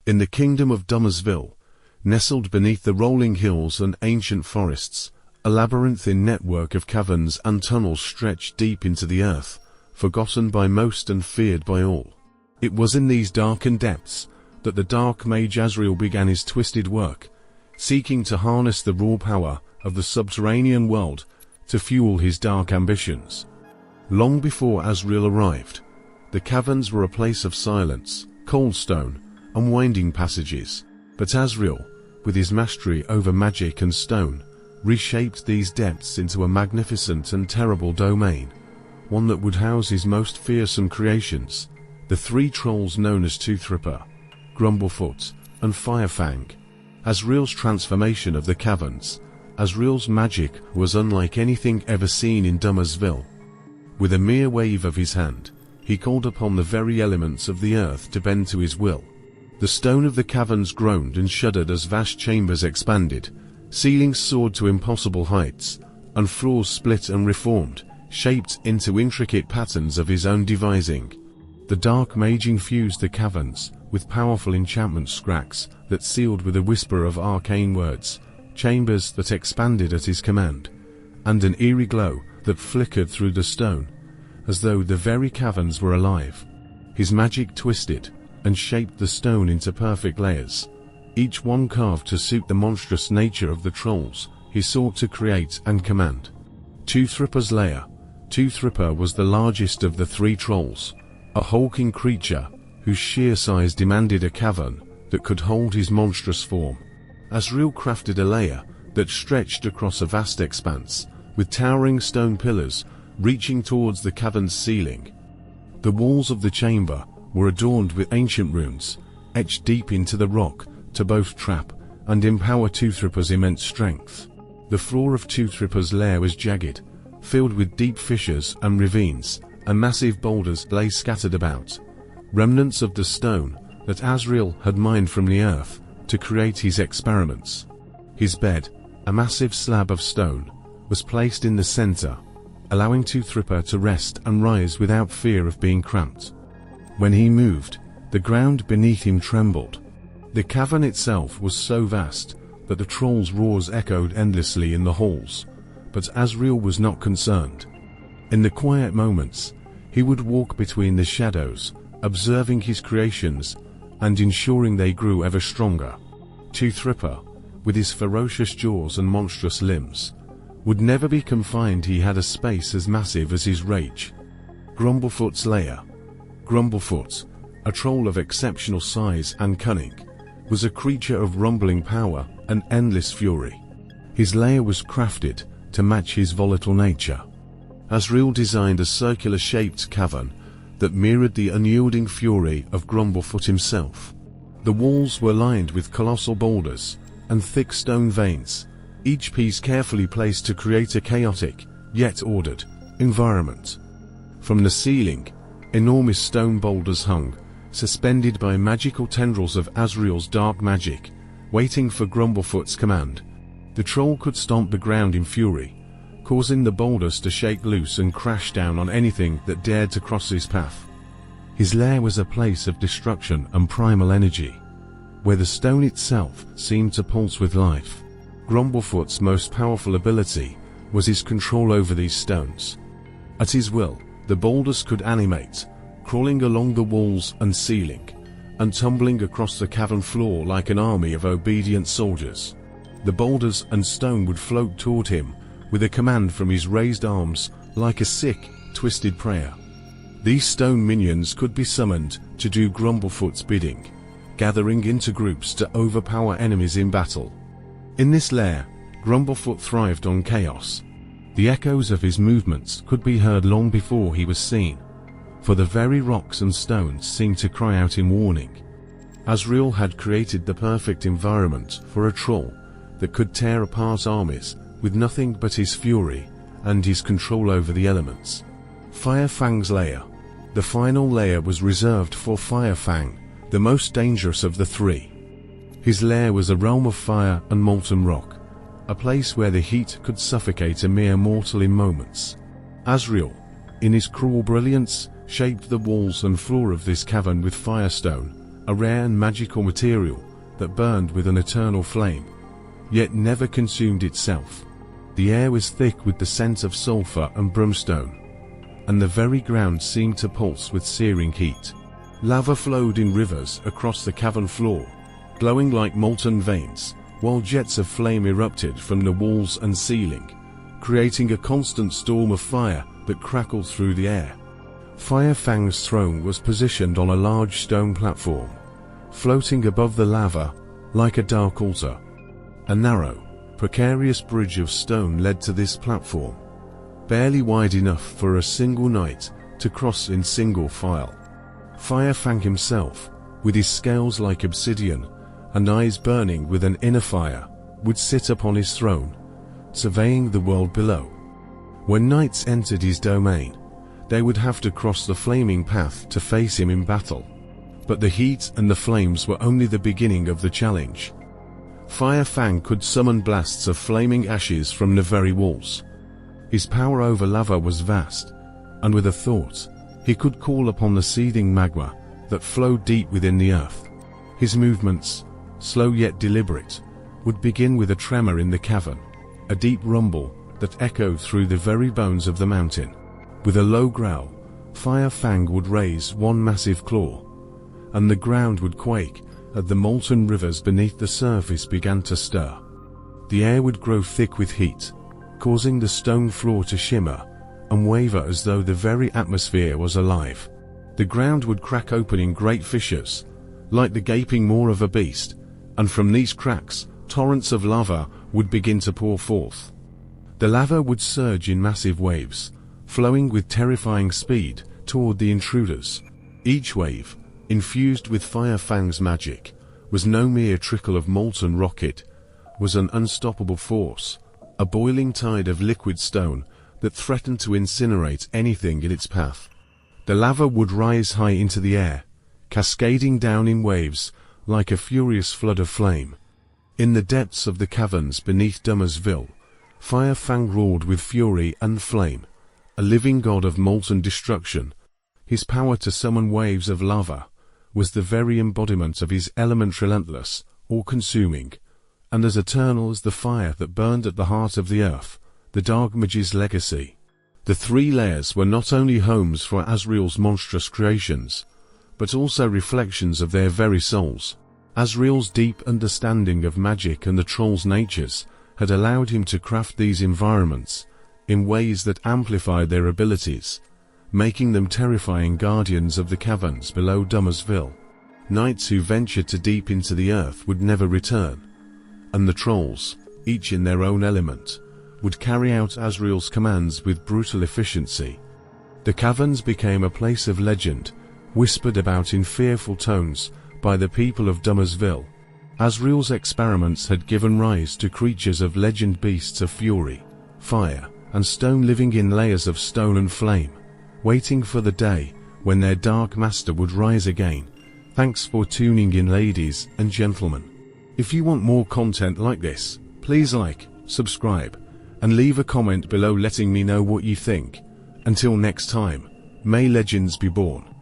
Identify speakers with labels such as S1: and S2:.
S1: In the kingdom of Dummersville, nestled beneath the rolling hills and ancient forests, a labyrinthine network of caverns and tunnels stretched deep into the earth, forgotten by most and feared by all. It was in these darkened depths that the dark mage Azrael began his twisted work, seeking to harness the raw power of the subterranean world to fuel his dark ambitions. Long before Azrael arrived, the caverns were a place of silence, cold stone, and winding passages. But Azrael, with his mastery over magic and stone, reshaped these depths into a magnificent and terrible domain, one that would house his most fearsome creations, the three trolls known as Toothripper, Grumblefoot, and Firefang. Azrael's transformation of the caverns. Azrael's magic was unlike anything ever seen in Dummersville. With a mere wave of his hand, he called upon the very elements of the earth to bend to his will. The stone of the caverns groaned and shuddered as vast chambers expanded, ceilings soared to impossible heights, and floors split and reformed, shaped into intricate patterns of his own devising. The dark mage infused the caverns with powerful enchantment scracks that sealed with a whisper of arcane words, chambers that expanded at his command, and an eerie glow that flickered through the stone, as though the very caverns were alive. His magic twisted and shaped the stone into perfect layers, each one carved to suit the monstrous nature of the trolls he sought to create and command. Toothripper's lair. Toothripper was the largest of the three trolls, a hulking creature whose sheer size demanded a cavern that could hold his monstrous form. Azrael crafted a lair that stretched across a vast expanse, with towering stone pillars reaching towards the cavern's ceiling. The walls of the chamber were adorned with ancient runes, etched deep into the rock to both trap and empower Toothripper's immense strength. The floor of Toothripper's lair was jagged, filled with deep fissures and ravines, and massive boulders lay scattered about, remnants of the stone that Azrael had mined from the earth to create his experiments. His bed, a massive slab of stone, was placed in the center, allowing Toothripper to rest and rise without fear of being cramped. When he moved, the ground beneath him trembled. The cavern itself was so vast that the trolls' roars echoed endlessly in the halls, but Azrael was not concerned. In the quiet moments, he would walk between the shadows, observing his creations and ensuring they grew ever stronger. Toothripper, with his ferocious jaws and monstrous limbs, would never be confined. He had a space as massive as his rage. Grumblefoot's lair. Grumblefoot, a troll of exceptional size and cunning, was a creature of rumbling power and endless fury. His lair was crafted to match his volatile nature. Azrael designed a circular-shaped cavern that mirrored the unyielding fury of Grumblefoot himself. The walls were lined with colossal boulders and thick stone veins, each piece carefully placed to create a chaotic, yet ordered, environment. From the ceiling, enormous stone boulders hung, suspended by magical tendrils of Azrael's dark magic, waiting for Grumblefoot's command. The troll could stomp the ground in fury, causing the boulders to shake loose and crash down on anything that dared to cross his path. His lair was a place of destruction and primal energy, where the stone itself seemed to pulse with life. Grumblefoot's most powerful ability was his control over these stones. At his will, the boulders could animate, crawling along the walls and ceiling, and tumbling across the cavern floor like an army of obedient soldiers. The boulders and stone would float toward him with a command from his raised arms, like a sick, twisted prayer. These stone minions could be summoned to do Grumblefoot's bidding, gathering into groups to overpower enemies in battle. In this lair, Grumblefoot thrived on chaos. The echoes of his movements could be heard long before he was seen, for the very rocks and stones seemed to cry out in warning. Azrael had created the perfect environment for a troll that could tear apart armies with nothing but his fury and his control over the elements. Firefang's lair. The final lair was reserved for Firefang, the most dangerous of the three. His lair was a realm of fire and molten rock, a place where the heat could suffocate a mere mortal in moments. Azrael, in his cruel brilliance, shaped the walls and floor of this cavern with firestone, a rare and magical material that burned with an eternal flame, yet never consumed itself. The air was thick with the scent of sulfur and brimstone, and the very ground seemed to pulse with searing heat. Lava flowed in rivers across the cavern floor, glowing like molten veins, while jets of flame erupted from the walls and ceiling, creating a constant storm of fire that crackled through the air. Fire Fang's throne was positioned on a large stone platform, floating above the lava like a dark altar. A narrow, precarious bridge of stone led to this platform, barely wide enough for a single knight to cross in single file. Fire Fang himself, with his scales like obsidian and eyes burning with an inner fire, would sit upon his throne, surveying the world below. When knights entered his domain, they would have to cross the flaming path to face him in battle. But the heat and the flames were only the beginning of the challenge. Fire Fang could summon blasts of flaming ashes from the very walls. His power over lava was vast, and with a thought, he could call upon the seething magma that flowed deep within the earth. His movements, slow yet deliberate, would begin with a tremor in the cavern, a deep rumble that echoed through the very bones of the mountain. With a low growl, Fire Fang would raise one massive claw, and the ground would quake as the molten rivers beneath the surface began to stir. The air would grow thick with heat, causing the stone floor to shimmer and waver as though the very atmosphere was alive. The ground would crack open in great fissures, like the gaping maw of a beast, and from these cracks, torrents of lava would begin to pour forth. The lava would surge in massive waves, flowing with terrifying speed toward the intruders. Each wave, infused with Fire Fang's magic, was no mere trickle of molten rock. It was an unstoppable force, a boiling tide of liquid stone that threatened to incinerate anything in its path. The lava would rise high into the air, cascading down in waves like a furious flood of flame. In the depths of the caverns beneath Dummersville, Fire Fang roared with fury and flame, a living god of molten destruction. His power to summon waves of lava was the very embodiment of his element, relentless, all-consuming, and as eternal as the fire that burned at the heart of the earth, the Dark Mage's legacy. The three layers were not only homes for Azrael's monstrous creations, but also reflections of their very souls. Azrael's deep understanding of magic and the troll's natures had allowed him to craft these environments in ways that amplified their abilities, making them terrifying guardians of the caverns below Dummersville. Knights who ventured too deep into the earth would never return, and the trolls, each in their own element, would carry out Azrael's commands with brutal efficiency. The caverns became a place of legend, whispered about in fearful tones by the people of Dummersville. Azrael's experiments had given rise to creatures of legend, beasts of fury, fire, and stone, living in layers of stone and flame, waiting for the day when their dark master would rise again. Thanks for tuning in, ladies and gentlemen. If you want more content like this, please like, subscribe, and leave a comment below letting me know what you think. Until next time, may legends be born.